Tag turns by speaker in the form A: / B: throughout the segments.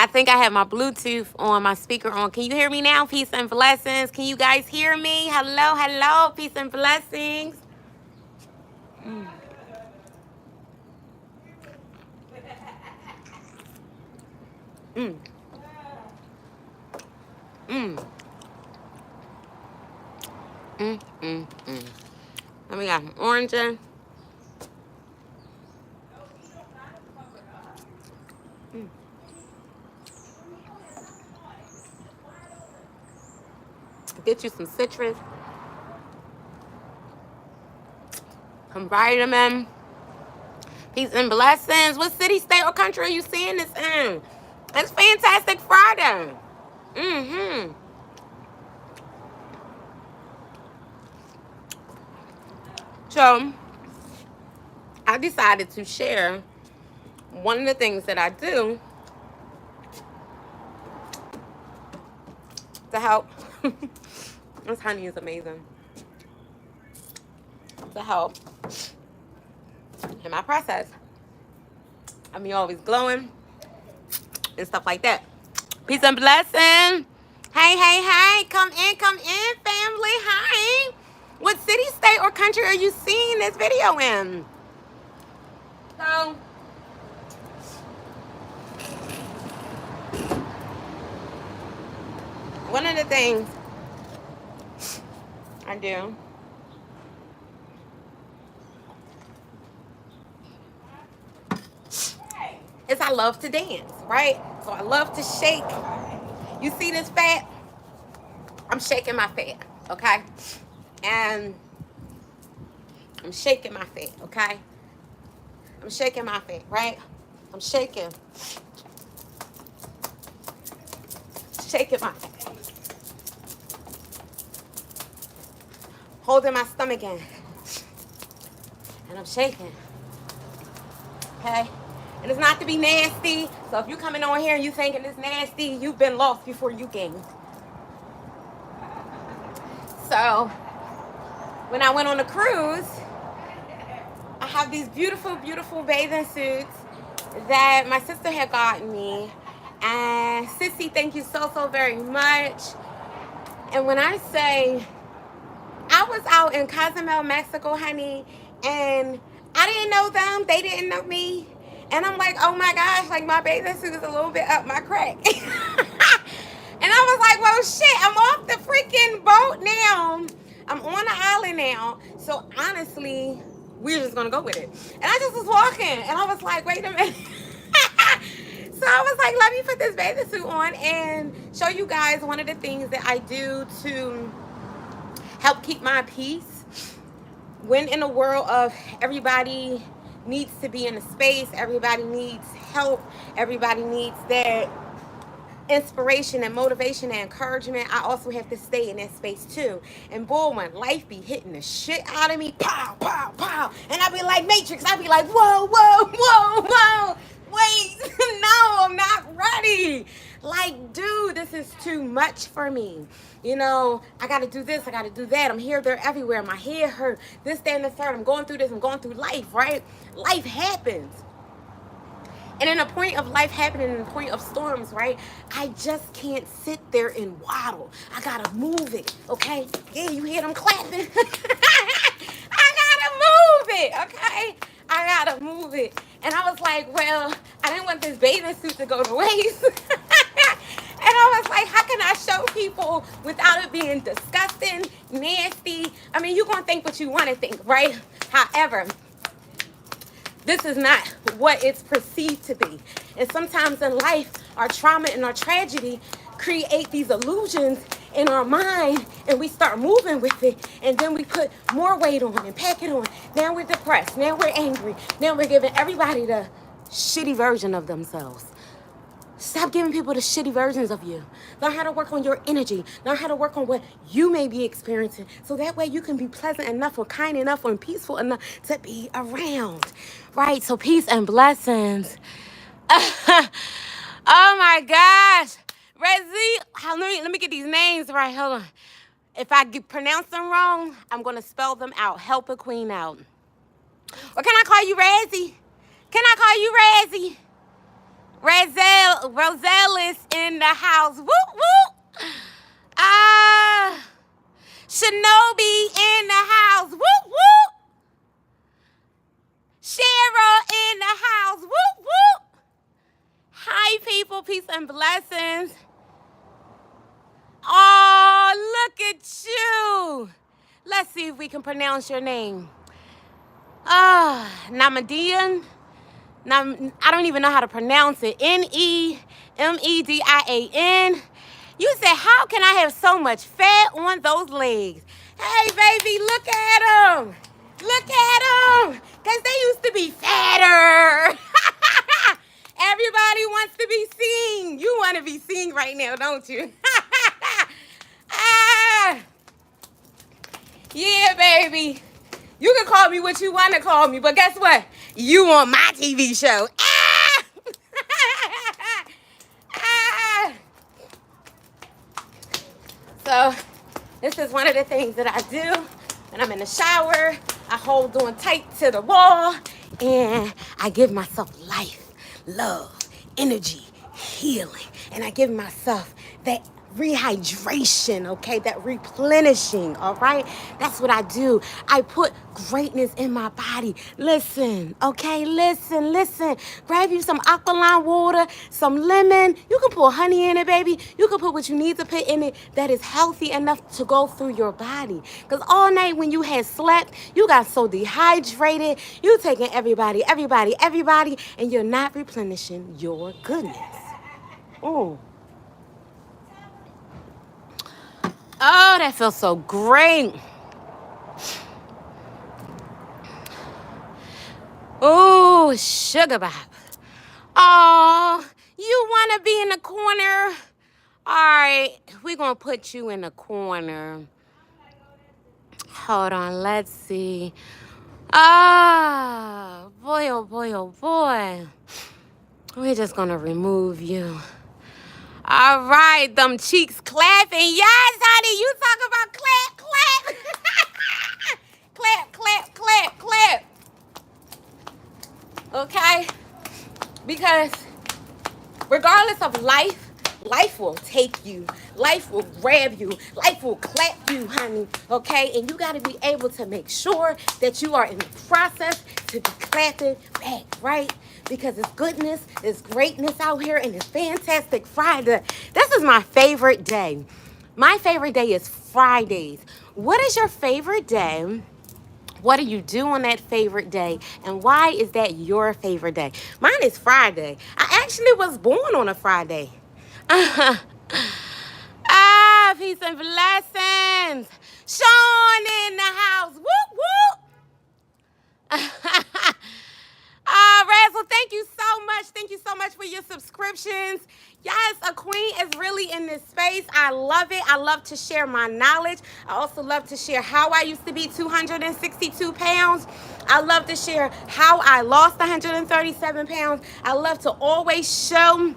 A: I think I have my Bluetooth on, my speaker on. Can you hear me now? Peace and blessings. Can you guys hear me? Hello, hello. Peace and blessings. Mm. Mm. Mm. Mm. Let me got some orange. Get you some citrus, some vitamin. Peace and blessings. What city, state, or country are you seeing this in? It's Fantastic Friday. Mm-hmm. So I decided to share one of the things that I do to help. This honey is amazing. To help in my process. I mean, always glowing and stuff like that. Peace and blessing. Hey, hey, hey. Come in, family. Hi. What city, state, or country are you seeing this video in? So, one of the things I do is I love to dance, right? So I love to shake. You see this fat? I'm shaking my fat, okay? And I'm shaking my fat, okay? I'm shaking my fat, right? I'm shaking my fat. Holding my stomach in. And I'm shaking. Okay? And it's not to be nasty. So if you coming on here and you thinking it's nasty, you've been lost before you gained. So when I went on a cruise, I have these beautiful, beautiful bathing suits that my sister had gotten me. And Sissy, thank you so, so very much. And when I say I was out in Cozumel, Mexico, honey, and I didn't know them, they didn't know me. And I'm like, oh my gosh, like my bathing suit is a little bit up my crack. And I was like, well, shit, I'm off the freaking boat now. I'm on the island now. So honestly, we're just gonna go with it. And I just was walking, and I was like, wait a minute. So I was like, let me put this bathing suit on and show you guys one of the things that I do to help keep my peace. When in a world of everybody needs to be in a space, everybody needs help, everybody needs that inspiration and motivation and encouragement, I also have to stay in that space too. And boy, when life be hitting the shit out of me, pow, pow, pow, and I be like Matrix, I be like, whoa, whoa, whoa, whoa, wait, no, I'm not ready. Like, dude, this is too much for me. You know, I gotta do this, I gotta do that. I'm here, there, everywhere. My head hurt, this, that, and the third. I'm going through this, I'm going through life, right? Life happens. And in a point of life happening, in a point of storms, right? I just can't sit there and waddle. I gotta move it, okay? Yeah, you hear them clapping? I gotta move it, okay? I gotta move it. And I was like, well, I didn't want this bathing suit to go to waste. And I was like, how can I show people without it being disgusting, nasty? I mean, you're going to think what you want to think, right? However, this is not what it's perceived to be. And sometimes in life, our trauma and our tragedy create these illusions in our mind, and we start moving with it, and then we put more weight on and pack it on. Now we're depressed. Now we're angry. Now we're giving everybody the shitty version of themselves. Stop giving people the shitty versions of you. Learn how to work on your energy. Learn how to work on what you may be experiencing. So that way you can be pleasant enough or kind enough or peaceful enough to be around. Right? So peace and blessings. Oh my gosh. Rezi, let me get these names right. Hold on. If I pronounce them wrong, I'm going to spell them out. Help a queen out. Or can I call you Razzie? Can I call you Razzie? Roselle is in the house. Whoop, whoop. Ah, Shinobi in the house. Whoop, whoop. Cheryl in the house. Whoop, whoop. Hi, people. Peace and blessings. Oh, look at you. Let's see if we can pronounce your name. Namadian. I don't even know how to pronounce it. Nemedian. You said, how can I have so much fat on those legs? Hey, baby, look at them. Look at them. Because they used to be fatter. Everybody wants to be seen. You want to be seen right now, don't you? Ah, yeah, baby. You can call me what you want to call me, but guess what? You on my TV show. Ah! Ah! So this is one of the things that I do when I'm in the shower. I hold on tight to the wall and I give myself life, love, energy, healing. And I give myself that rehydration, okay, that replenishing, all right? That's what I do. I put greatness in my body. Listen, okay, listen. Grab you some alkaline water, some lemon. You can put honey in it, baby. You can put what you need to put in it that is healthy enough to go through your body. Because all night when you had slept, you got so dehydrated. You taking everybody, and you're not replenishing your goodness. Oh, that feels so great. Oh, sugar bop. Oh, you want to be in the corner? All right, we're going to put you in the corner. Hold on, let's see. Ah, boy, oh boy, oh boy. We're just going to remove you. All right, them cheeks clapping. Yes, honey, you talk about clap, clap. clap. Okay? Because regardless of life will take you. Life will grab you. Life will clap you, honey. Okay? And you got to be able to make sure that you are in the process to be clapping back, right? Because it's goodness, it's greatness out here, and it's fantastic Friday. This is my favorite day. My favorite day is Fridays. What is your favorite day? What do you do on that favorite day? And why is that your favorite day? Mine is Friday. I actually was born on a Friday. Peace and blessings. Sean in the house. Whoop, whoop. Razzle, thank you so much. Thank you so much for your subscriptions. Yes, a queen is really in this space. I love it. I love to share my knowledge. I also love to share how I used to be 262 pounds. I love to share how I lost 137 pounds. I love to always show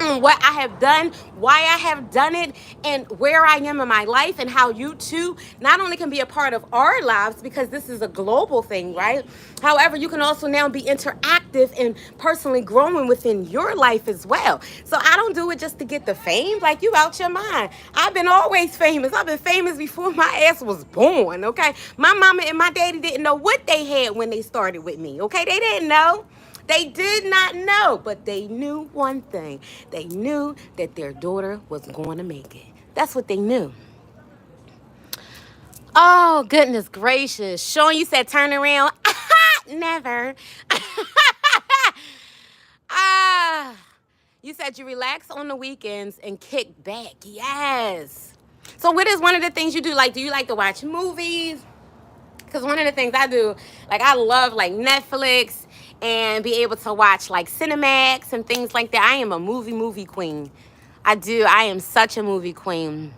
A: what I have done, why I have done it, and where I am in my life, and how you too not only can be a part of our lives, because this is a global thing, right? However, you can also now be interactive and personally growing within your life as well. So I don't do it just to get the fame. Like, you out your mind. I've been always famous. I've been famous before my ass was born, okay? My mama and my daddy didn't know what they had when they started with me, okay? They didn't know. They did not know, but they knew one thing. They knew that their daughter was going to make it. That's what they knew. Oh, goodness gracious. Sean, you said turn around. Never. You said you relax on the weekends and kick back. Yes. So what is one of the things you do? Like, do you like to watch movies? Because one of the things I do, like, I love, like, Netflix and be able to watch, like, Cinemax and things like that. I am a movie queen. I do. I am such a movie queen.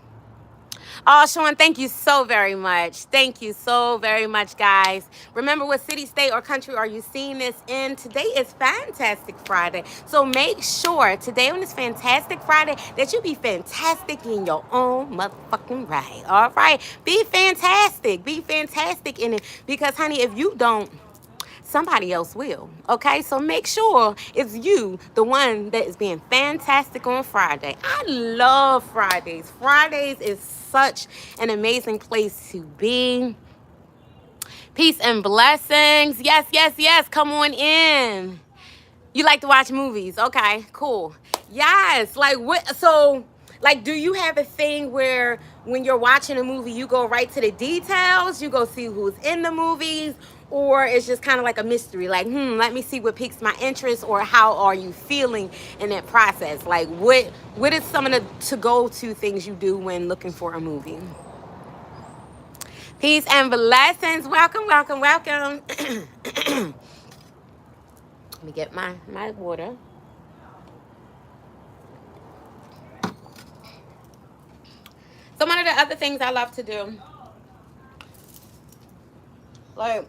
A: Oh, Sean, thank you so very much. Thank you so very much, guys. Remember, what city, state, or country are you seeing this in? Today is Fantastic Friday. So make sure today on this Fantastic Friday that you be fantastic in your own motherfucking right. All right? Be fantastic. Be fantastic in it. Because, honey, if you don't, somebody else will. Okay, so make sure it's you, the one that is being fantastic on Friday. I love Fridays. Fridays is such an amazing place to be. Peace and blessings. Yes, yes, yes. Come on in. You like to watch movies? Okay, cool. Yes. Like what? So, like, do you have a thing where when you're watching a movie, you go right to the details? You go see who's in the movies, or it's just kind of like a mystery? Like, let me see what piques my interest, or how are you feeling in that process? Like, what is some of the to-go-to things you do when looking for a movie? Peace and blessings. Welcome, welcome, welcome. Let me get my water. So one of the other things I love to do, like,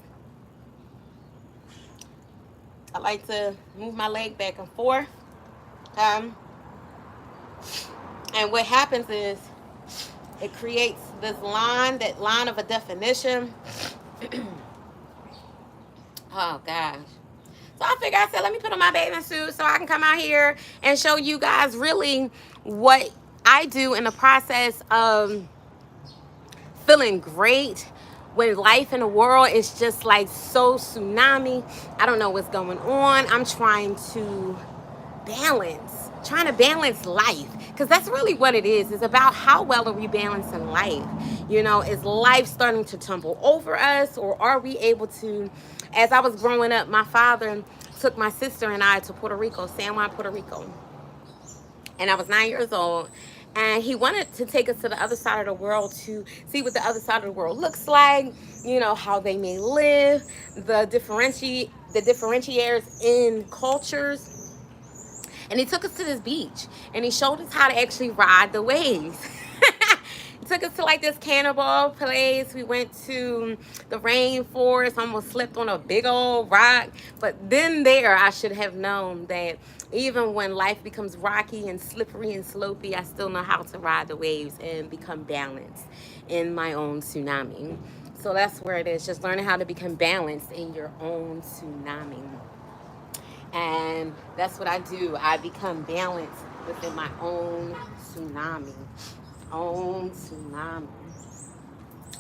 A: I like to move my leg back and forth. And what happens is it creates this line, that line of a definition. Oh gosh. So I said, let me put on my bathing suit so I can come out here and show you guys really what I do in the process of feeling great when life in the world is just like so tsunami. I don't know what's going on. I'm trying to balance life, because that's really what it is. It's about how well are we balancing life. Is life starting to tumble over us, or are we able to? As I was growing up, my father took my sister and I to Puerto Rico, San Juan, Puerto Rico, and I was 9 years old. And he wanted to take us to the other side of the world to see what the other side of the world looks like, how they may live, the differentiators in cultures. And he took us to this beach and he showed us how to actually ride the waves. He took us to like this cannibal place. We went to the rainforest, almost slipped on a big old rock. But then there, I should have known that even when life becomes rocky and slippery and slopey, I still know how to ride the waves and become balanced in my own tsunami. So that's where it is, just learning how to become balanced in your own tsunami. And that's what I do. I become balanced within my own tsunami.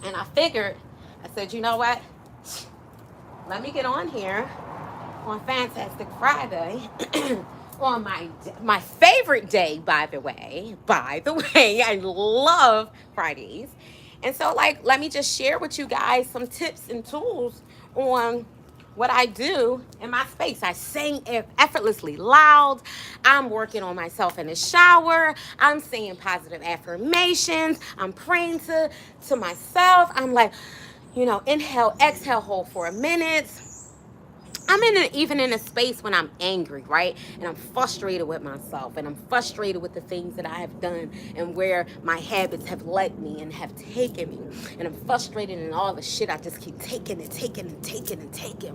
A: And I figured, I said, you know what? Let me get on here on Fantastic Friday on my favorite day, by the way. I love Fridays. And so, like, let me just share with you guys some tips and tools on what I do in my space. I sing effortlessly loud. I'm working on myself in the shower. I'm saying positive affirmations. I'm praying to myself. I'm like, inhale, exhale, hold for a minute. I'm even in a space when I'm angry, right? And I'm frustrated with myself, and I'm frustrated with the things that I have done and where my habits have led me and have taken me. And I'm frustrated in all the shit I just keep taking,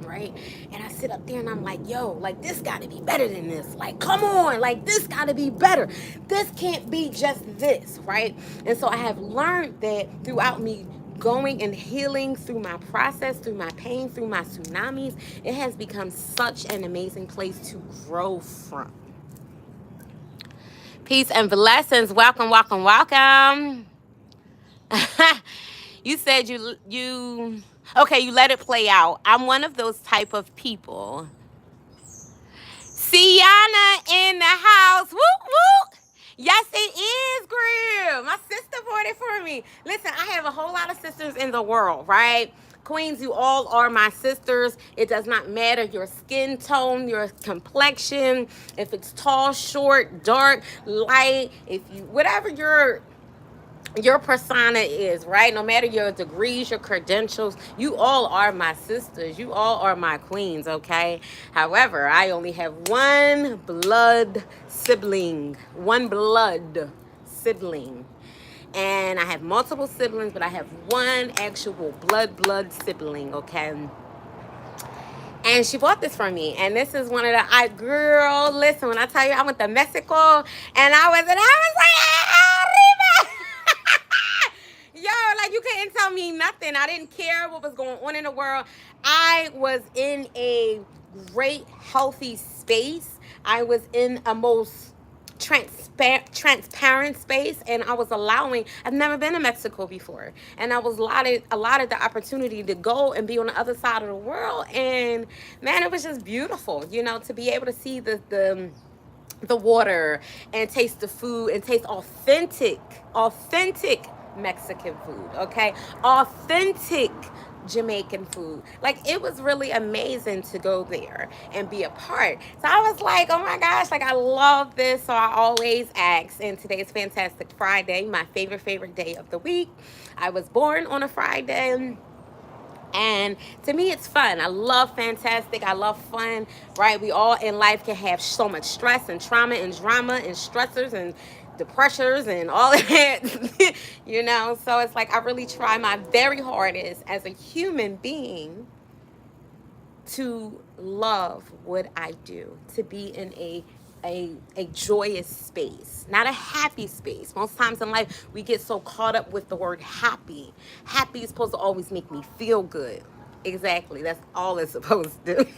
A: right? And I sit up there and I'm like, yo, like, this gotta be better than this. Like, come on, like, this gotta be better. This can't be just this, right? And so I have learned that throughout me going and healing through my process, through my pain, through my tsunamis, it has become such an amazing place to grow from. Peace and blessings. Welcome, welcome, welcome. You said you let it play out. I'm one of those type of people. Sienna in the house. Woo, woo. Yes, it is, Grill. My sister bought it for me. Listen, I have a whole lot of sisters in the world, right? Queens, you all are my sisters. It does not matter your skin tone, your complexion, if it's tall, short, dark, light, whatever your persona is, right? No matter your degrees, your credentials, you all are my sisters. You all are my queens, okay? However, I only have one blood sibling. And I have multiple siblings, but I have one actual blood sibling, okay? And she bought this for me. And this is one of the, girl, listen, when I tell you I went to Mexico and I was like, Arriba! Yo, like, you didn't tell me nothing. I didn't care what was going on in the world. I was in a great, healthy space. I was in a most transparent space, and I was allowing. I've never been to Mexico before, and I was allotted the opportunity to go and be on the other side of the world. And man, it was just beautiful, to be able to see the water and taste the food and taste authentic Mexican food, okay? Authentic Jamaican food. Like, it was really amazing to go there and be a part. So I was like, oh my gosh, like, I love this. So I always ask, and today is Fantastic Friday, my favorite day of the week. I was born on a Friday. And to me, it's fun. I love fantastic. I love fun, right? We all in life can have so much stress and trauma and drama and stressors and depressors and all of that, So it's like I really try my very hardest as a human being to love what I do, to be in a joyous space, not a happy space. Most times in life, we get so caught up with the word happy. Happy is supposed to always make me feel good. Exactly. That's all it's supposed to do.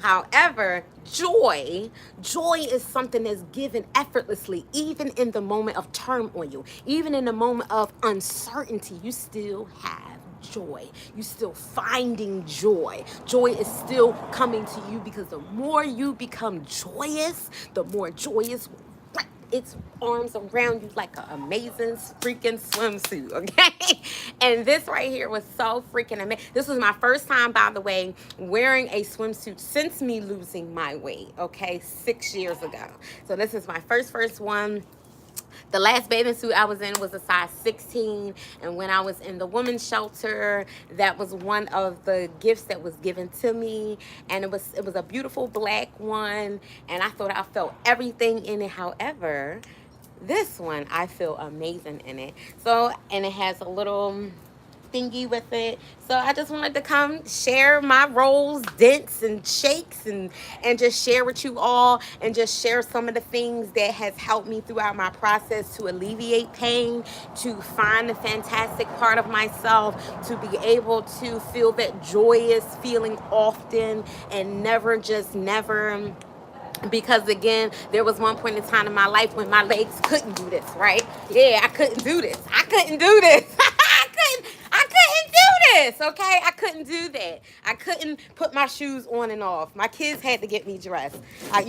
A: However, joy is something that's given effortlessly, even in the moment of turmoil, even in the moment of uncertainty, you still have joy. You still finding joy. Joy is still coming to you, because the more you become joyous, the more joyous wrap its arms around you like an amazing freaking swimsuit, okay? And this right here was so freaking amazing. This was my first time, by the way, wearing a swimsuit since me losing my weight, okay, 6 years ago. So this is my first one. The last bathing suit I was in was a size 16, and when I was in the women's shelter, that was one of the gifts that was given to me, and it was a beautiful black one, and I thought I felt everything in it. However, this one, I feel amazing in it. So, and it has a little thingy with it. So I just wanted to come share my rolls, dents, and shakes, and just share with you all, and just share some of the things that has helped me throughout my process to alleviate pain, to find the fantastic part of myself, to be able to feel that joyous feeling often, and never, because again, there was one point in time in my life when my legs couldn't do this, right? Yeah, I couldn't do this. I couldn't do this. I couldn't do this, okay? I couldn't do that. I couldn't put my shoes on and off. My kids had to get me dressed. I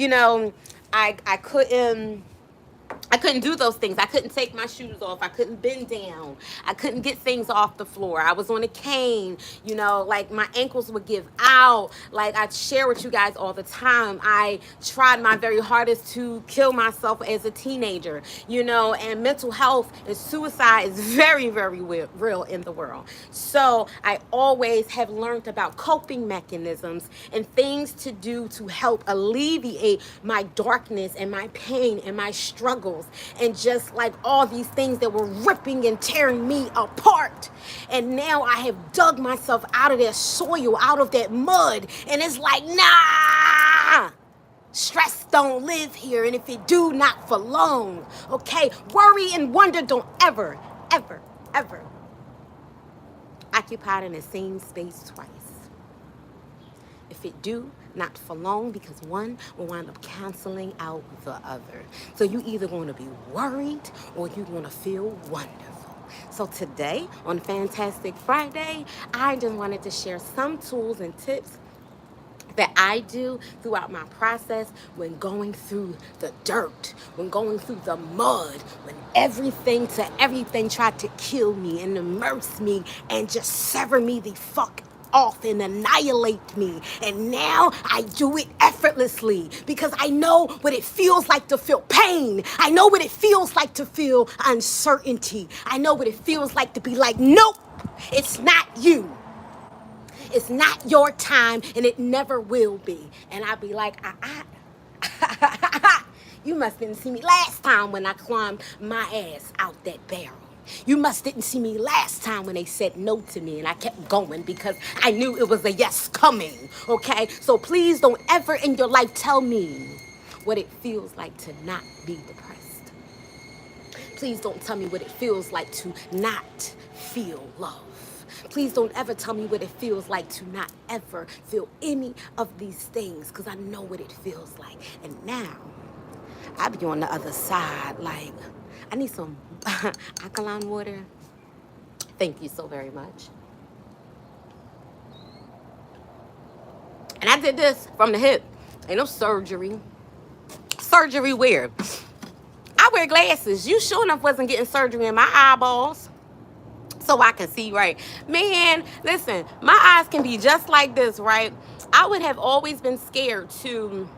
A: couldn't do those things. I couldn't take my shoes off. I couldn't bend down. I couldn't get things off the floor. I was on a cane, like my ankles would give out. Like I share with you guys all the time. I tried my very hardest to kill myself as a teenager, and mental health and suicide is very, very real in the world. So I always have learned about coping mechanisms and things to do to help alleviate my darkness and my pain and my struggles, and just like all these things that were ripping and tearing me apart. And now I have dug myself out of that soil, out of that mud, and it's like, nah, stress don't live here, and if it do, not for long, okay? Worry and wonder don't ever occupy in the same space twice. If it do, not for long, because one will wind up canceling out the other. So you either going to be worried or you're going to feel wonderful. So today, on Fantastic Friday, I just wanted to share some tools and tips that I do throughout my process when going through the dirt, when going through the mud, when everything tried to kill me and immerse me and just sever me the fuck off and annihilate me. And now I do it effortlessly, because I know what it feels like to feel pain. I know what it feels like to feel uncertainty. I know what it feels like to be like, nope, it's not you. It's not your time, and it never will be. And I'll be like, you must didn't see me last time when I climbed my ass out that barrel. You must didn't see me last time when they said no to me and I kept going because I knew it was a yes coming, okay? So please don't ever in your life tell me what it feels like to not be depressed. Please don't tell me what it feels like to not feel love. Please don't ever tell me what it feels like to not ever feel any of these things, because I know what it feels like. And now, I be on the other side, like, I need some alkaline water. Thank you so very much. And I did this from the hip. Ain't no surgery. Surgery where? I wear glasses. You sure enough wasn't getting surgery in my eyeballs so I can see right. Man, listen, my eyes can be just like this, right? I would have always been scared to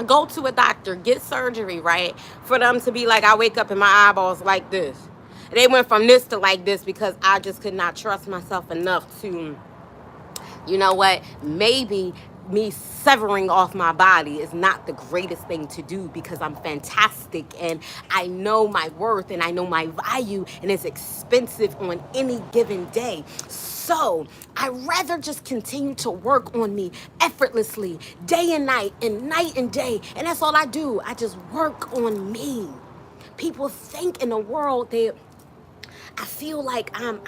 A: go to a doctor, get surgery, right? For them to be like, I wake up and my eyeballs like this. They went from this to like this because I just could not trust myself enough to, you know what, maybe me severing off my body is not the greatest thing to do, because I'm fantastic and I know my worth and I know my value, and it's expensive on any given day. So I'd rather just continue to work on me effortlessly, day and night and day. And that's all I do. I just work on me. People think in the world that I feel like I'm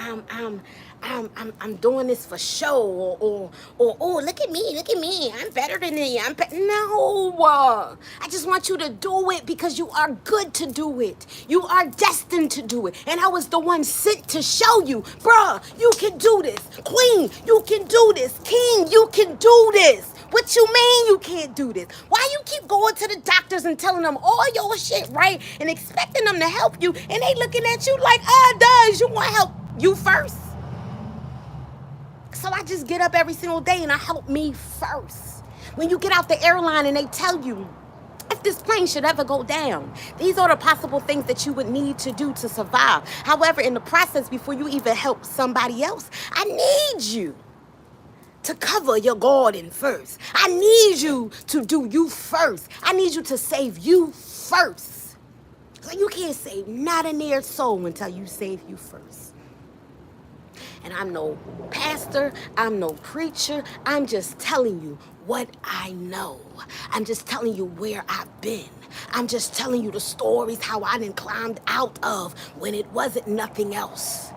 A: doing this for show, or oh, look at me, I'm better than you. No, I just want you to do it because you are good to do it. You are destined to do it, and I was the one sent to show you, bruh. You can do this, queen. You can do this, king. You can do this. What you mean you can't do this? Why you keep going to the doctors and telling them all your shit, right? And expecting them to help you, and they looking at you like, does you want help you first? So I just get up every single day and I help me first. When you get out the airline and they tell you, if this plane should ever go down, these are the possible things that you would need to do to survive. However, in the process, before you even help somebody else, I need you to cover your garden first. I need you to do you first. I need you to save you first. So you can't save not a near soul until you save you first. And I'm no pastor, I'm no preacher. I'm just telling you what I know. I'm just telling you where I've been. I'm just telling you the stories how I done climbed out of when it wasn't nothing else.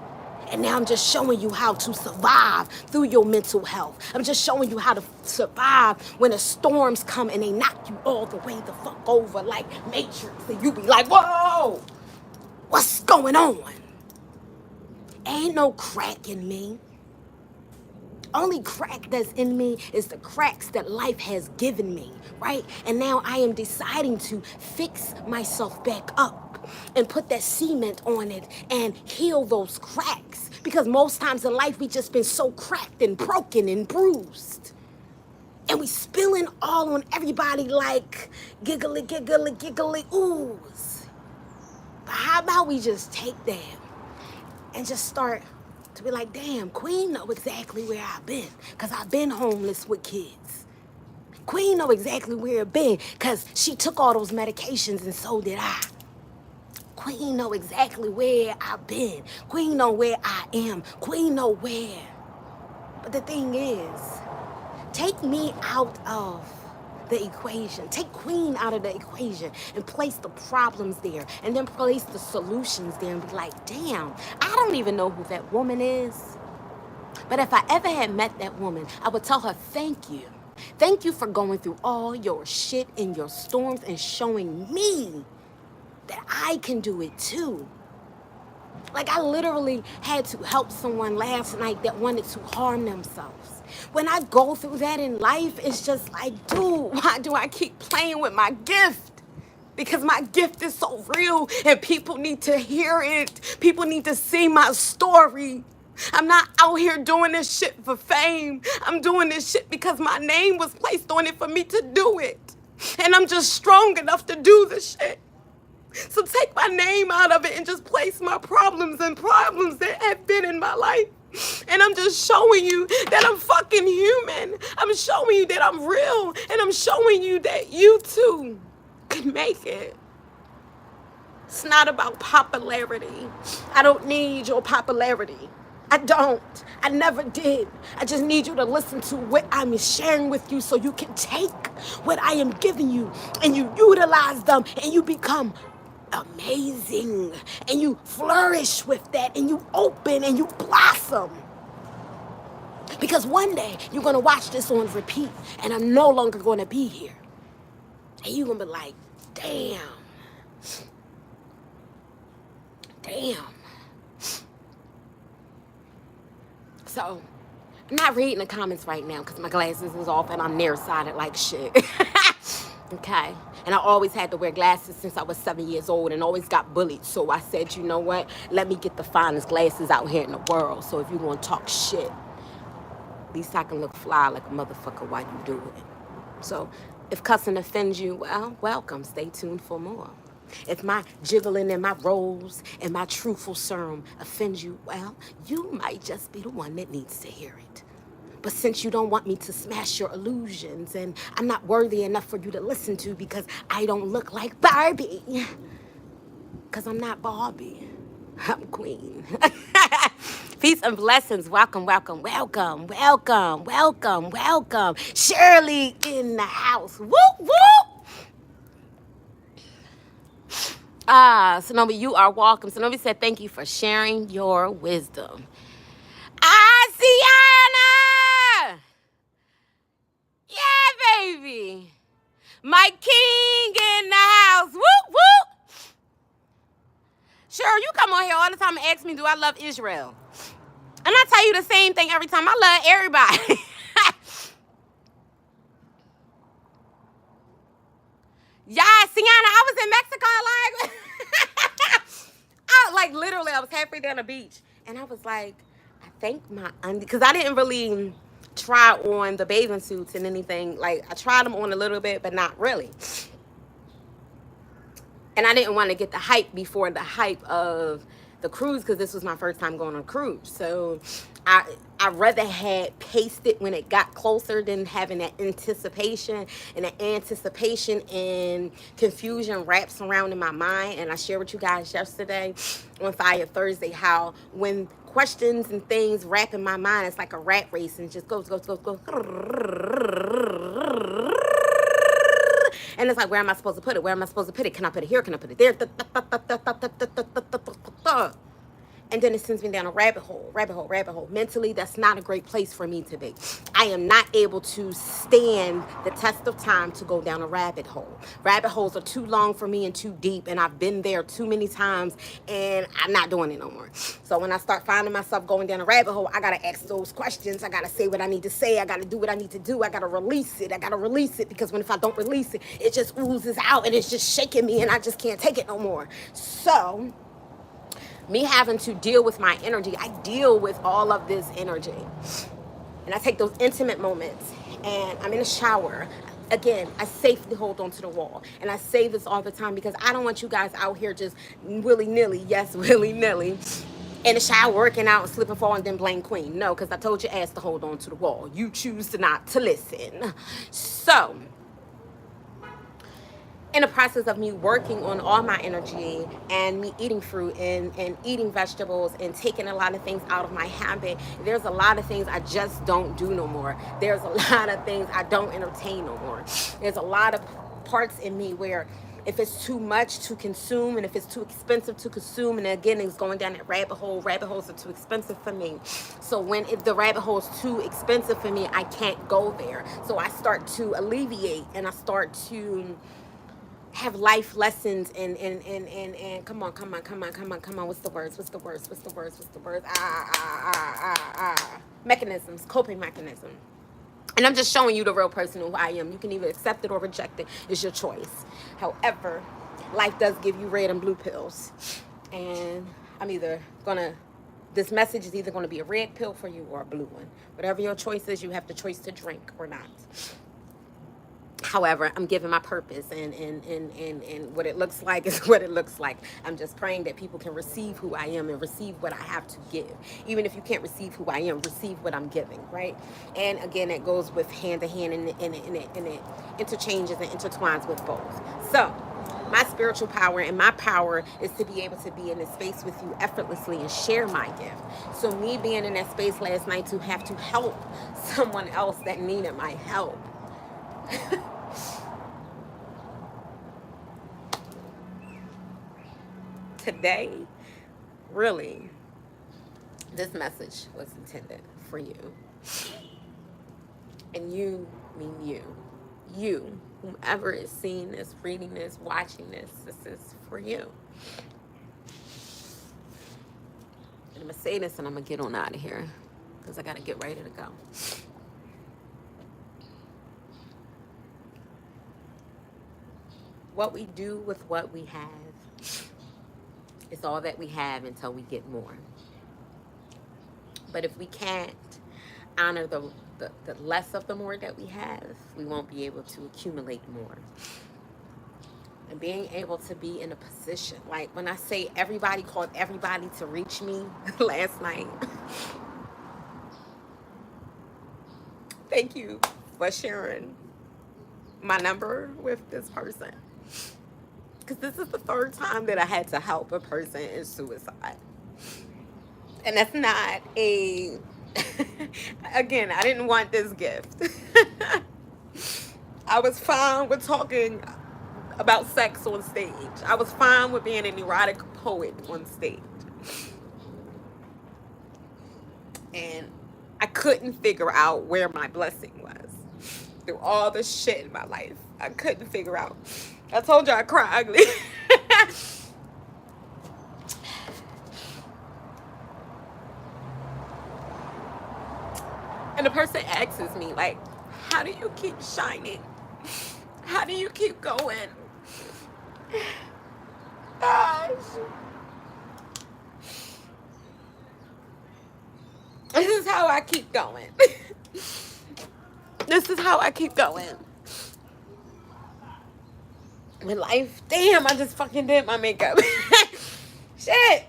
A: And now I'm just showing you how to survive through your mental health. I'm just showing you how to survive when the storms come and they knock you all the way the fuck over like Matrix. And you be like, whoa, what's going on? Ain't no crack in me. Only crack that's in me is the cracks that life has given me, right? And now I am deciding to fix myself back up and put that cement on it and heal those cracks. Because most times in life, we just been so cracked and broken and bruised. And we spilling all on everybody like giggly, giggly, giggly oohs. But how about we just take that and just start to be like, damn, Queen know exactly where I've been, because I've been homeless with kids. Queen know exactly where I've been, because she took all those medications and so did I. Queen know exactly where I've been. Queen know where I am. Queen know where. But the thing is, take me out of the equation. Take Queen out of the equation and place the problems there, and then place the solutions there and be like, damn, I don't even know who that woman is. But if I ever had met that woman, I would tell her, thank you. Thank you for going through all your shit and your storms and showing me that I can do it too. Like, I literally had to help someone last night that wanted to harm themselves. When I go through that in life, it's just like, dude, why do I keep playing with my gift? Because my gift is so real and people need to hear it. People need to see my story. I'm not out here doing this shit for fame. I'm doing this shit because my name was placed on it for me to do it. And I'm just strong enough to do this shit. So take my name out of it and just place my problems and problems that have been in my life. And I'm just showing you that I'm fucking human. I'm showing you that I'm real. And I'm showing you that you too can make it. It's not about popularity. I don't need your popularity. I don't. I never did. I just need you to listen to what I'm sharing with you so you can take what I am giving you and you utilize them and you become amazing. And you flourish with that, and you open and you blossom. Because one day you're going to watch this on repeat, and I'm no longer going to be here. And you're going to be like, damn. So, I'm not reading the comments right now because my glasses is off and I'm nearsighted like shit. Okay? And I always had to wear glasses since I was 7 years old and always got bullied. So I said, you know what? Let me get the finest glasses out here in the world. So if you want to talk shit, at least I can look fly like a motherfucker while you do it. So if cussing offends you, well, welcome. Stay tuned for more. If my jiggling and my rolls and my truthful serum offends you, well, you might just be the one that needs to hear it. But since you don't want me to smash your illusions and I'm not worthy enough for you to listen to because I don't look like Barbie, because I'm not Barbie, I'm Queen. Peace and blessings. Welcome, welcome, welcome, welcome, welcome, welcome. Shirley in the house. Whoop, whoop. Sonobi, you are welcome. Sonobi said, thank you for sharing your wisdom. Asiana! Yeah, baby. My king in the house. Whoop, whoop. Sure, you come on here all the time and ask me, do I love Israel? And I tell you the same thing every time. I love everybody. Yeah, Sienna, I was in Mexico, like literally, I was halfway down the beach, and I was like, I think my because I didn't really try on the bathing suits and anything. Like, I tried them on a little bit, but not really. And I didn't want to get the hype before the hype of the cruise because this was my first time going on a cruise. So I rather had paced it when it got closer than having that anticipation. And the anticipation and confusion wraps around in my mind. And I shared with you guys yesterday on Fire Thursday how when questions and things wrap in my mind, it's like a rat race and it just goes. And it's like, where am I supposed to put it? Where am I supposed to put it? Can I put it here? Can I put it there? And then it sends me down a rabbit hole. Mentally, that's not a great place for me to be. I am not able to stand the test of time to go down a rabbit hole. Rabbit holes are too long for me and too deep, and I've been there too many times, and I'm not doing it no more. So when I start finding myself going down a rabbit hole, I gotta ask those questions. I gotta say what I need to say. I gotta do what I need to do. I gotta release it. Because if I don't release it, it just oozes out, and it's just shaking me, and I just can't take it no more. So me having to deal with my energy, I deal with all of this energy. And I take those intimate moments and I'm in the shower. Again, I safely hold on to the wall. And I say this all the time because I don't want you guys out here just willy-nilly, yes, willy-nilly, in the shower working out and slip and fall and then blame Queen. No, because I told your ass to hold on to the wall. You choose to not to listen. So in the process of me working on all my energy and me eating fruit and eating vegetables and taking a lot of things out of my habit, there's a lot of things I just don't do no more. There's a lot of things I don't entertain no more. There's a lot of parts in me where if it's too much to consume and if it's too expensive to consume, and again, it's going down that rabbit hole. Rabbit holes are too expensive for me. So if the rabbit hole is too expensive for me, I can't go there. So I start to alleviate and I start to have life lessons and come on, what's the words? Mechanisms, coping mechanism. And I'm just showing you the real person who I am. You can either accept it or reject it. It's your choice. However, life does give you red and blue pills. And this message is either gonna be a red pill for you or a blue one. Whatever your choice is, you have the choice to drink or not. However, I'm giving my purpose and what it looks like is what it looks like. I'm just praying that people can receive who I am and receive what I have to give. Even if you can't receive who I am, receive what I'm giving, right? And again, it goes with hand to hand and it interchanges and intertwines with both. So my spiritual power and my power is to be able to be in this space with you effortlessly and share my gift. So me being in that space last night to have to help someone else that needed my help. today, really, this message was intended for you. And you mean you. You, whomever is seeing this, reading this, watching this, this is for you. And I'm going to say this and I'm going to get on out of here because I got to get ready to go. What we do with what we have is all that we have until we get more. But if we can't honor the less of the more that we have, we won't be able to accumulate more. And being able to be in a position, like when I say everybody called everybody to reach me last night, thank you for sharing my number with this person. Because this is the third time that I had to help a person in suicide. And that's not a... Again, I didn't want this gift. I was fine with talking about sex on stage. I was fine with being an erotic poet on stage. And I couldn't figure out where my blessing was. Through all the shit in my life, I couldn't figure out. I told you I cry ugly. And the person asks me, like, how do you keep shining? How do you keep going? Gosh. This is how I keep going. This is how I keep going. When life, damn, I just fucking did my makeup. Shit.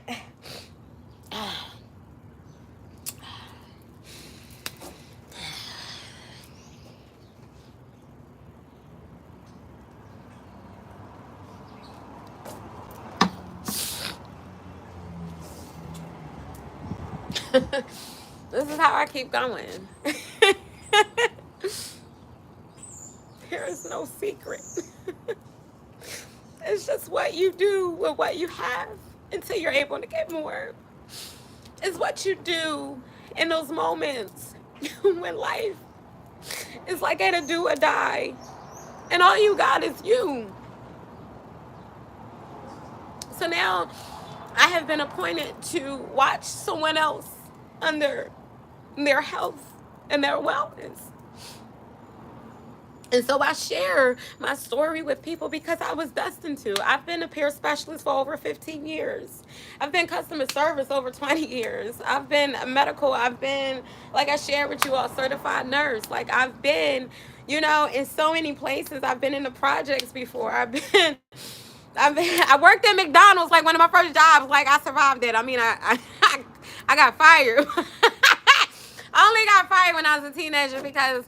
A: This is how I keep going. There is no secret. It's just what you do with what you have until you're able to get more. It's what you do in those moments when life is like at a do or die. And all you got is you. So now I have been appointed to watch someone else under their health and their wellness. And so I share my story with people because I was destined to. I've been a peer specialist for over 15 years. I've been customer service over 20 years. I've been medical. I've been, like I shared with you all, certified nurse. Like I've been, you know, in so many places. I've been in the projects before. I worked at McDonald's, like one of my first jobs. Like I survived it. I mean, I got fired. I only got fired when I was a teenager because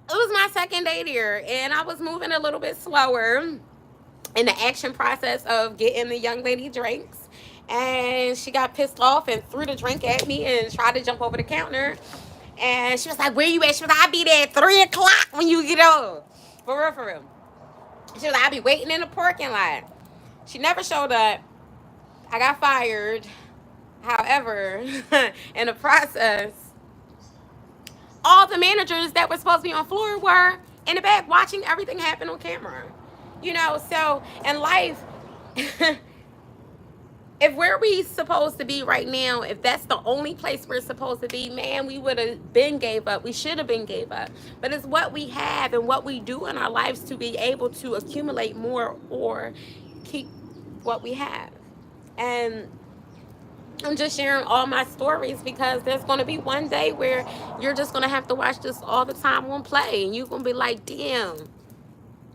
A: it was my second day there, and I was moving a little bit slower in the action process of getting the young lady drinks. And she got pissed off and threw the drink at me and tried to jump over the counter. And she was like, where you at? She was like, I'll be there at 3 o'clock when you get over. For real, for real. She was like, I'll be waiting in the parking lot. She never showed up. I got fired. However, in the process, all the managers that were supposed to be on floor were in the back watching everything happen on camera. You know, so in life, if where we supposed to be right now, if that's the only place we're supposed to be, man, we would have been gave up. We should have been gave up. But it's what we have and what we do in our lives to be able to accumulate more or keep what we have. And I'm just sharing all my stories because there's going to be one day where you're just going to have to watch this all the time on play. And you're going to be like, damn,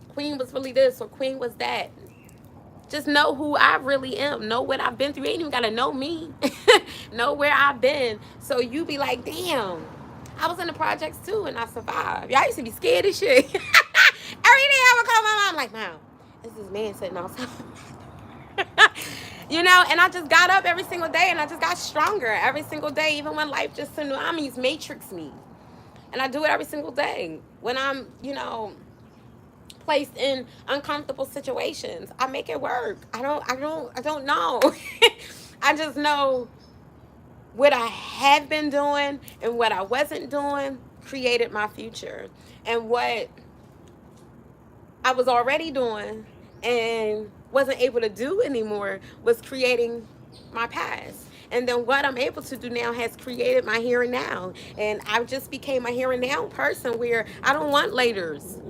A: Queen was really this or Queen was that. Just know who I really am. Know what I've been through. You ain't even got to know me. Know where I've been. So you be like, damn, I was in the projects too and I survived. Y'all used to be scared as shit. Every day I would call my mom like, Mom, this is man sitting outside. You know, and I just got up every single day and I just got stronger every single day, even when life just tsunamis matrix me. And I do it every single day. When I'm, you know, placed in uncomfortable situations. I make it work. I don't know. I just know what I had been doing and what I wasn't doing created my future. And what I was already doing and wasn't able to do anymore was creating my past. And then what I'm able to do now has created my here and now. And I just became a here and now person where I don't want laters.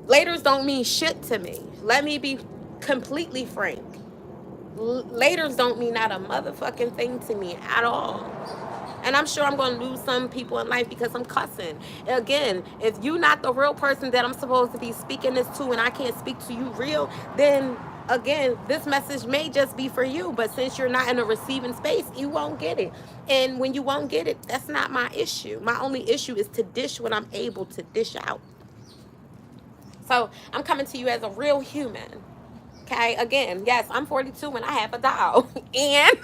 A: Laters don't mean shit to me. Let me be completely frank. Laters don't mean not a motherfucking thing to me at all. And I'm sure I'm going to lose some people in life because I'm cussing. Again, if you're not the real person that I'm supposed to be speaking this to and I can't speak to you real, then again, this message may just be for you. But since you're not in a receiving space, you won't get it. And when you won't get it, that's not my issue. My only issue is to dish what I'm able to dish out. So I'm coming to you as a real human. Okay, again, yes, I'm 42 and I have a dog. And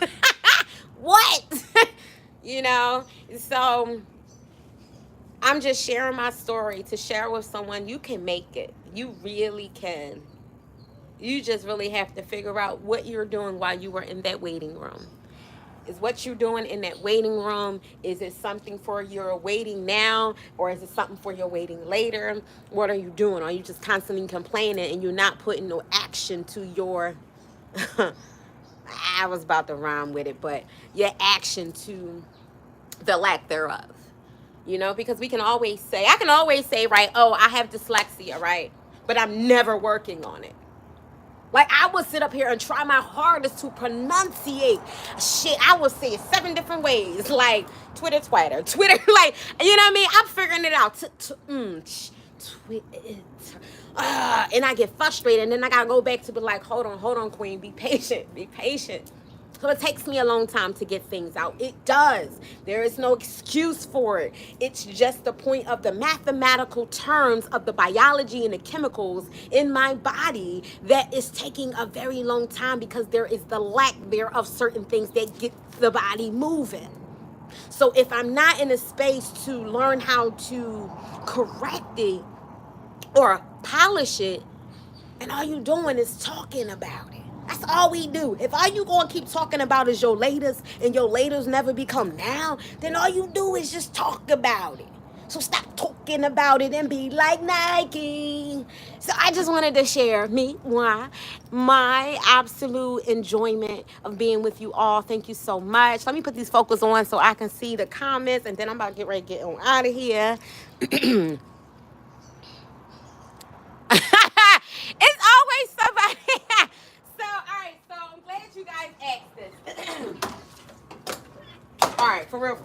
A: what? You know, so I'm just sharing my story to share with someone. You can make it. You really can. You just really have to figure out what you're doing while you were in that waiting room. Is what you're doing in that waiting room, is it something for your waiting now, or is it something for your waiting later? What are you doing? Are you just constantly complaining and you're not putting no action to your I was about to rhyme with it, but your action to the lack thereof, you know, because I can always say, right, oh, I have dyslexia, right, but I'm never working on it. Like, I would sit up here and try my hardest to pronunciate shit. I would say it 7 different ways, like Twitter, like, you know what I mean? I'm figuring it out. And I get frustrated, and then I gotta go back to be like, hold on, queen, be patient. So it takes me a long time to get things out. It does. There is no excuse for it. It's just the point of the mathematical terms of the biology and the chemicals in my body that is taking a very long time because there is the lack there of certain things that get the body moving. So if I'm not in a space to learn how to correct it or polish it, and all you doing is talking about it. That's all we do. If all you gonna keep talking about is your latest, and your latest never become now, then all you do is just talk about it. So stop talking about it and be like Nike. So I just wanted to share my absolute enjoyment of being with you all. Thank you so much. Let me put these focus on so I can see the comments, and then I'm about to get ready to get on out of here. It's always somebody. So, all right. So I'm glad you guys asked this. All right, for real.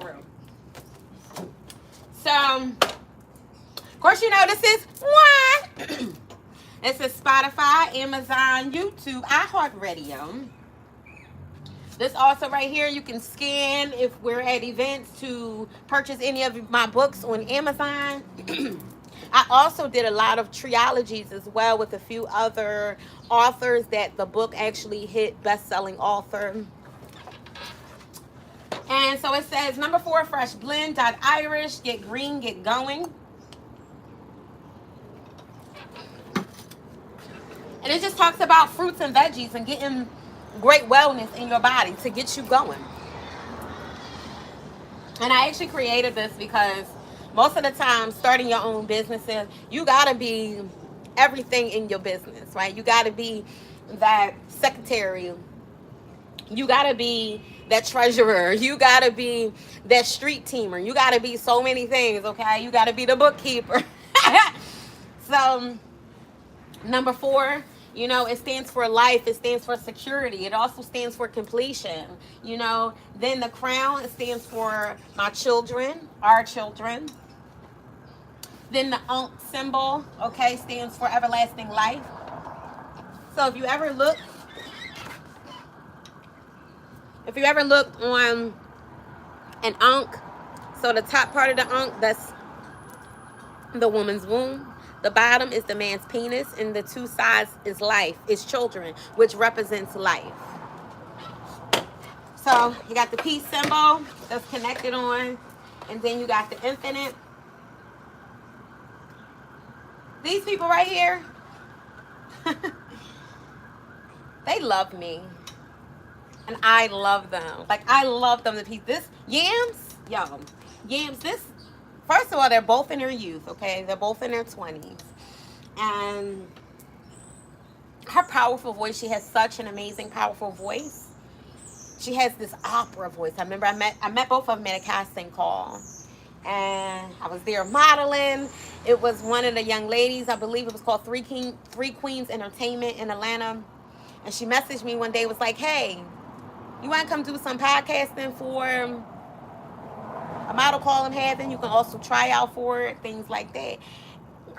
A: So, of course, you know this is one. This is Spotify, Amazon, YouTube, iHeartRadio. This also right here, you can scan if we're at events to purchase any of my books on Amazon. I also did a lot of trilogies as well with a few other authors that the book actually hit best-selling author. And so it says, number 4, fresh blend, .Irish, get green, get going. And it just talks about fruits and veggies and getting great wellness in your body to get you going. And I actually created this because most of the time, starting your own businesses, you gotta be everything in your business, right? You gotta be that secretary. You gotta be that treasurer. You gotta be that street teamer. You gotta be so many things, okay? You gotta be the bookkeeper. So, number 4, you know, it stands for life. It stands for security. It also stands for completion, you know. Then the crown, it stands for my children, our children. Then the Ankh symbol, okay, stands for everlasting life. So if you ever look on an Ankh, so the top part of the Ankh, that's the woman's womb. The bottom is the man's penis, and the 2 sides is life, is children, which represents life. So you got the peace symbol that's connected on, and then you got the infinite. These people right here, They love me. And I love them. Like, I love them to pieces. This, Yams, yo, Yams, this, first of all, they're both in their youth, okay? They're both in their 20s. And her powerful voice, she has such an amazing, powerful voice. She has this opera voice. I remember I met both of them at a casting call. And I was there modeling. It was one of the young ladies, I believe it was called Three Queens Entertainment in Atlanta. And she messaged me one day, was like, hey, you want to come do some podcasting for a model call I'm having? You can also try out for it, things like that.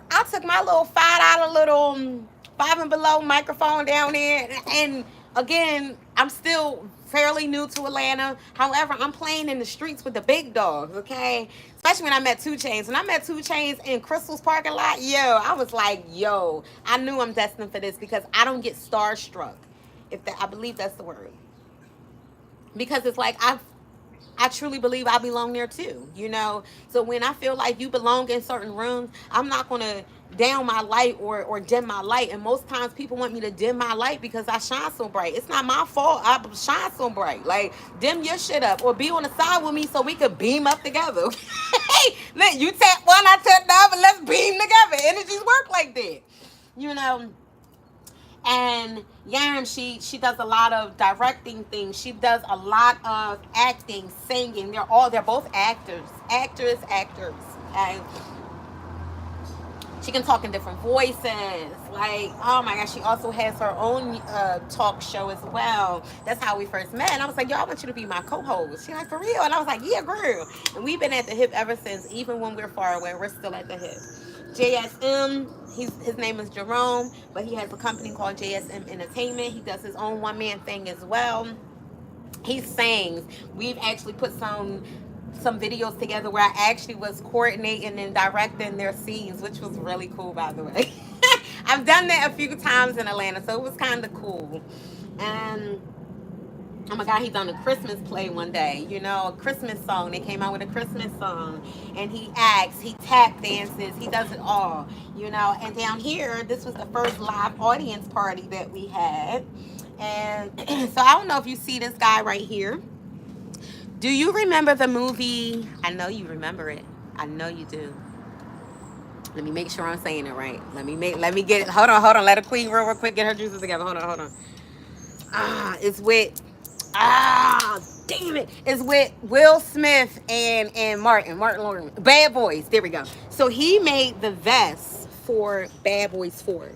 A: I took my little $5 little 5 and below microphone down there. And again, I'm still fairly new to Atlanta. However, I'm playing in the streets with the big dogs, okay? Especially when I met 2 Chainz. When I met 2 Chainz in Crystal's parking lot, yo, I was like, yo, I knew I'm destined for this because I don't get starstruck. I believe that's the word. Because it's like I truly believe I belong there too, you know. So when I feel like you belong in certain rooms, I'm not gonna down my light or dim my light. And most times people want me to dim my light because I shine so bright. It's not my fault I shine so bright. Like, dim your shit up or be on the side with me so we could beam up together. Hey, you tap one, I tap the other, let's beam together. Energies work like that, you know. And Yam, she does a lot of directing things. She does a lot of acting, singing. They're both actors. And she can talk in different voices. Like, oh my gosh, she also has her own talk show as well. That's how we first met. And I was like, yo, I want you to be my co-host. She's like, for real? And I was like, yeah, girl. And we've been at the hip ever since. Even when we're far away, we're still at the hip. JSM, his name is Jerome, but he has a company called JSM Entertainment. He does his own one-man thing as well. He sings. We've actually put some videos together where I actually was coordinating and directing their scenes, which was really cool, by the way. I've done that a few times in Atlanta, so it was kind of cool. And oh my God, he done a Christmas play one day, you know, a Christmas song. They came out with a Christmas song. And he acts, he tap dances, he does it all, you know. And down here, this was the first live audience party that we had. And so I don't know if you see this guy right here. Do you remember the movie? I know you remember it. I know you do. Let me make sure I'm saying it right. Let me get it. Hold on. Let a queen real quick get her juices together. Hold on. It's with damn it. It's with Will Smith and Martin Lawrence. Bad Boys. There we go. So he made the vest for Bad Boys 4.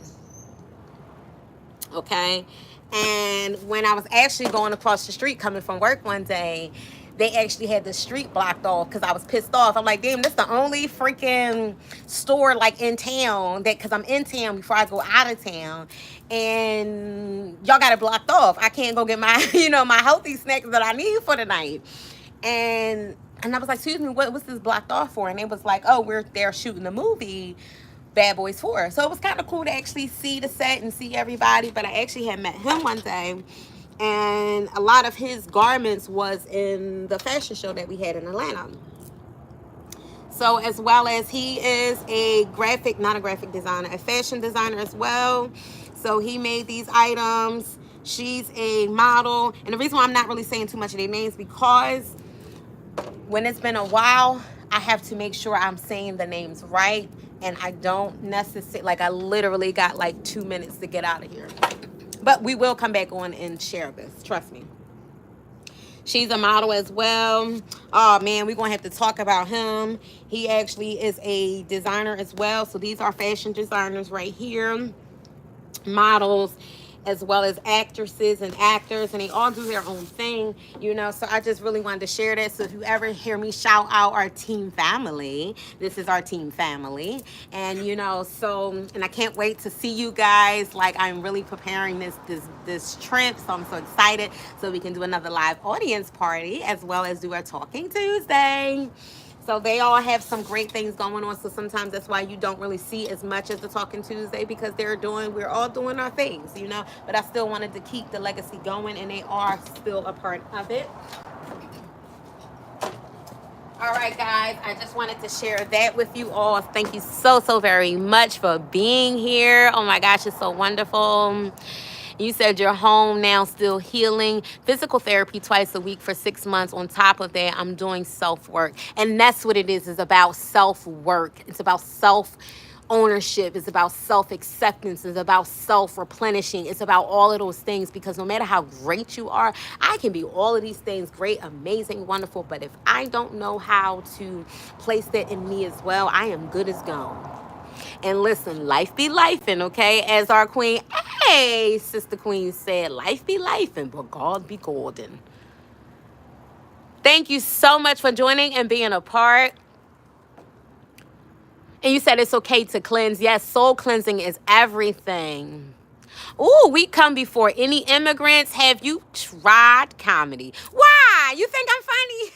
A: Okay. And when I was actually going across the street coming from work one day, they actually had the street blocked off because I was pissed off. I'm like, damn, this is the only freaking store like in town because I'm in town before I go out of town. And y'all got it blocked off. I can't go get my, my healthy snacks that I need for the night. And I was like, excuse me, what's this blocked off for? And it was like, oh, we're there shooting the movie Bad Boys 4. So it was kind of cool to actually see the set and see everybody. But I actually had met him one day. And a lot of his garments was in the fashion show that we had in Atlanta. So as well as he is a not a graphic designer, a fashion designer as well. So he made these items. She's a model. And the reason why I'm not really saying too much of their names because when it's been a while, I have to make sure I'm saying the names right. And I don't necessarily, like I literally got like 2 minutes to get out of here. But we will come back on and share this. Trust me. She's a model as well. Oh, man, we're going to have to talk about him. He actually is a designer as well. So these are fashion designers right here. Models as well as actresses and actors. And they all do their own thing, So I just really wanted to share that. So if you ever hear me shout out our team family, this is our team family. And, and I can't wait to see you guys. Like, I'm really preparing this trip. So I'm so excited. So we can do another live audience party as well as do our Talking Tuesday. So they all have some great things going on. So sometimes that's why you don't really see as much as the Talking Tuesday because we're all doing our things, But I still wanted to keep the legacy going and they are still a part of it. All right, guys, I just wanted to share that with you all. Thank you so, so very much for being here. Oh my gosh, it's so wonderful. You said you're home now, still healing. Physical therapy twice a week for 6 months. On top of that, I'm doing self-work. And that's what it is about self-work. It's about self-ownership. It's about self-acceptance. It's about self-replenishing. It's about all of those things, because no matter how great you are, I can be all of these things, great, amazing, wonderful, but if I don't know how to place that in me as well, I am good as gone. And listen, life be lifing, okay? As our queen, hey, Sister Queen said, life be lifing, but God be golden. Thank you so much for joining and being a part. And you said it's okay to cleanse. Yes, soul cleansing is everything. Ooh, we come before any immigrants. Have you tried comedy? Why? You think I'm funny?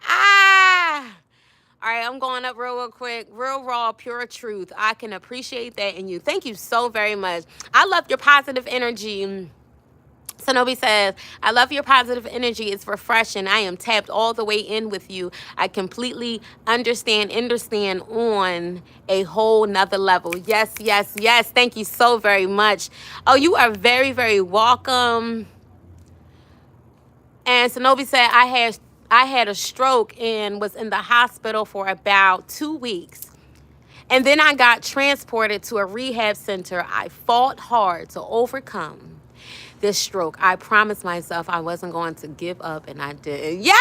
A: Ah. All right, I'm going up real quick. Real raw, pure truth. I can appreciate that in you. Thank you so very much. I love your positive energy. Sonobi says, I love your positive energy. It's refreshing. I am tapped all the way in with you. I completely understand on a whole nother level. Yes, yes, yes. Thank you so very much. Oh, you are very, very welcome. And Sonobi said, I had a stroke and was in the hospital for about 2 weeks. And then I got transported to a rehab center. I fought hard to overcome this stroke. I promised myself I wasn't going to give up, and I did. Yes,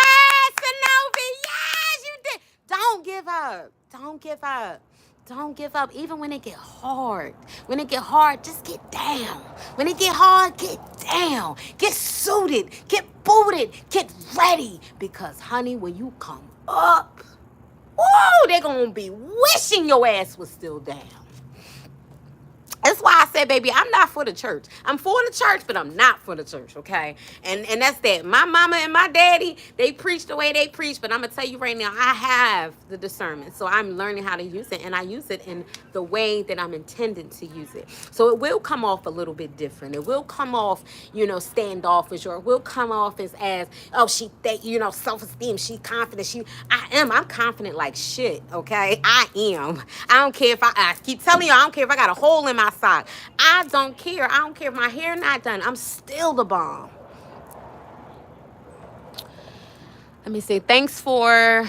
A: Sonobi, yes, you did. Don't give up. Don't give up. Don't give up, even when it get hard. When it get hard, just get down. When it get hard, get down. Get suited, get booted, get ready. Because, honey, when you come up, ooh, they're going to be wishing your ass was still down. That's why I said, baby, I'm not for the church. I'm for the church, but I'm not for the church, okay? And that's that. My mama and my daddy, they preach the way they preach, but I'm going to tell you right now, I have the discernment. So I'm learning how to use it, and I use it in the way that I'm intended to use it. So it will come off a little bit different. It will come off, standoffish, or it will come off as oh, self-esteem, she confident. I'm confident like shit, okay? I am. I don't care if I keep telling you, I don't care if I got a hole in my sock. I don't care. I don't care if my hair not done. I'm still the bomb. Let me see. Thanks for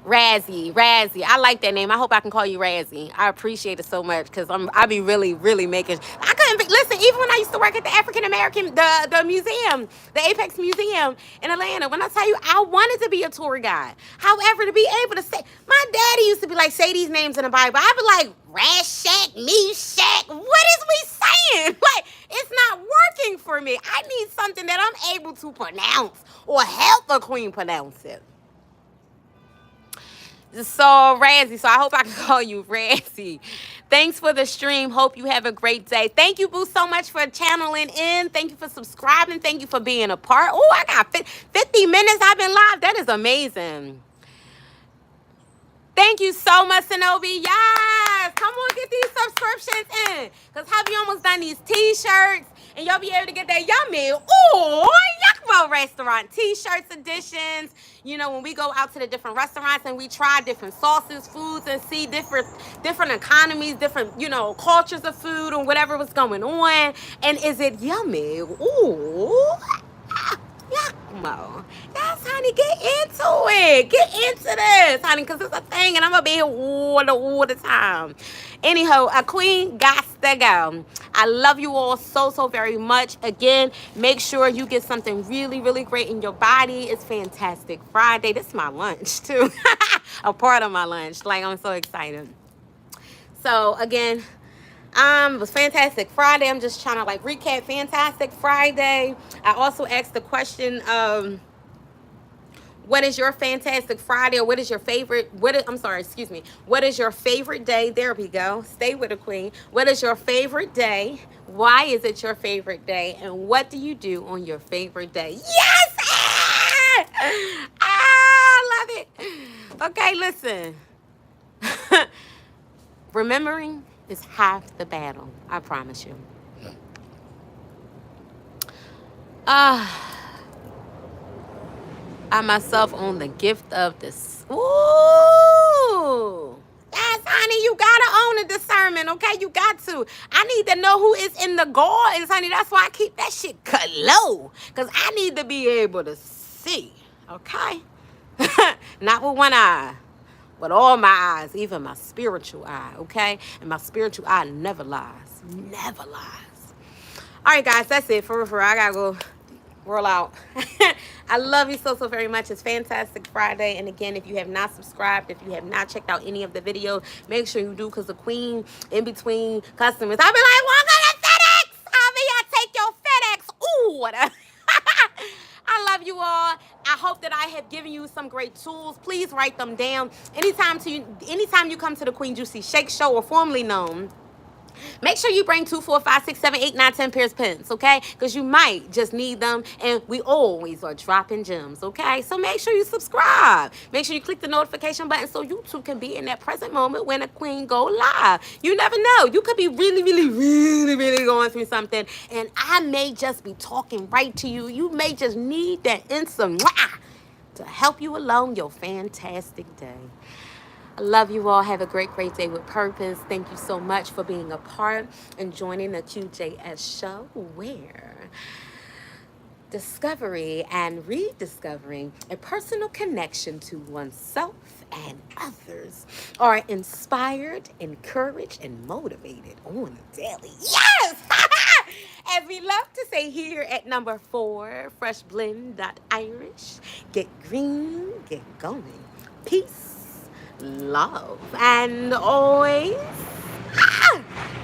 A: Razzie. I like that name. I hope I can call you Razzie. I appreciate it so much, because I be really, really making. I couldn't listen, even when I used to work at the African American, the museum, the Apex Museum in Atlanta. When I tell you, I wanted to be a tour guide. However, to be able to say, my daddy used to be like, say these names in the Bible. I'd be like, Rashak, Meshach. What is we saying? Like, it's not working for me. I need something that I'm able to pronounce or help a queen pronounce it. So, Razzie, so I hope I can call you Razzie. Thanks for the stream. Hope you have a great day. Thank you, Boo, so much for channeling in. Thank you for subscribing. Thank you for being a part. Oh, I got 50 minutes I've been live. That is amazing. Thank you so much, Sonobi. Yes. Come on, get these subscriptions in. Because hubby almost done these T-shirts. And you'll be able to get that yummy, Yakmo restaurant T-shirts editions. When we go out to the different restaurants and we try different sauces, foods, and see different economies, different, cultures of food and whatever was going on. And is it yummy? Ooh. Yakmo. Yes, honey, get into it. Get into this, honey, because it's a thing, and I'm going to be here all the time. Anyhow, a queen got to go. I love you all so, so very much. Again, make sure you get something really, really great in your body. It's Fantastic Friday. This is my lunch, too. A part of my lunch. Like, I'm so excited. So, again, it was Fantastic Friday. I'm just trying to recap Fantastic Friday. I also asked the question, what is your Fantastic Friday, or what is your favorite, what is your favorite day? There we go. Stay with the queen. What is your favorite day? Why is it your favorite day? And what do you do on your favorite day? Yes! I love it. Okay, listen. Remembering is half the battle. I promise you. I I myself own the gift of this. Ooh. Yes, honey, you gotta own the discernment, okay? You got to. I need to know who is in the gardens, honey. That's why I keep that shit cut low. Because I need to be able to see, okay? Not with one eye, but all my eyes, even my spiritual eye, okay? And my spiritual eye never lies. Never lies. All right, guys, that's it. For real, I gotta go roll out. I love you so very much. It's Fantastic Friday. And again, if you have not subscribed, if you have not checked out any of the videos, make sure you do, because the queen in between customers, I'll be like, welcome to FedEx. I'll be, I take your FedEx. Ooh, what a I love you all. I hope that I have given you some great tools. Please write them down. Anytime you come to the Queen Juicy Shake Show, or formerly known, make sure you bring 2, 4, 5, 6, 7, 8, 9, 10 pairs of pens, okay? Because you might just need them, and we always are dropping gems, okay? So make sure you subscribe. Make sure you click the notification button so you too can be in that present moment when a queen go live. You never know. You could be really going through something, and I may just be talking right to you. You may just need that instant to help you along your fantastic day. I love you all. Have a great day with purpose. Thank you so much for being a part and joining the QJS show, where discovery and rediscovering a personal connection to oneself and others are inspired, encouraged, and motivated on a daily. Yes! As we love to say here at number 4, freshblend.irish, get green, get going. Peace, love, and always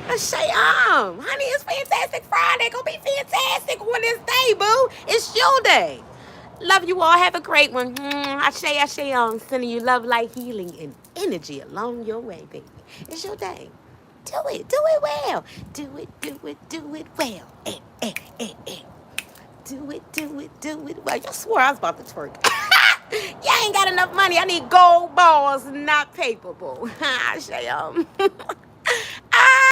A: Shayam. Honey, it's Fantastic Friday. Go be fantastic on this day, boo. It's your day. Love you all. Have a great one. Ashe, sending you love, light, healing, and energy along your way, baby. It's your day. Do it well. Do it well. Do it well. You swore I was about to twerk. You ain't got enough money. I need gold balls, not paper, boo. Shayam.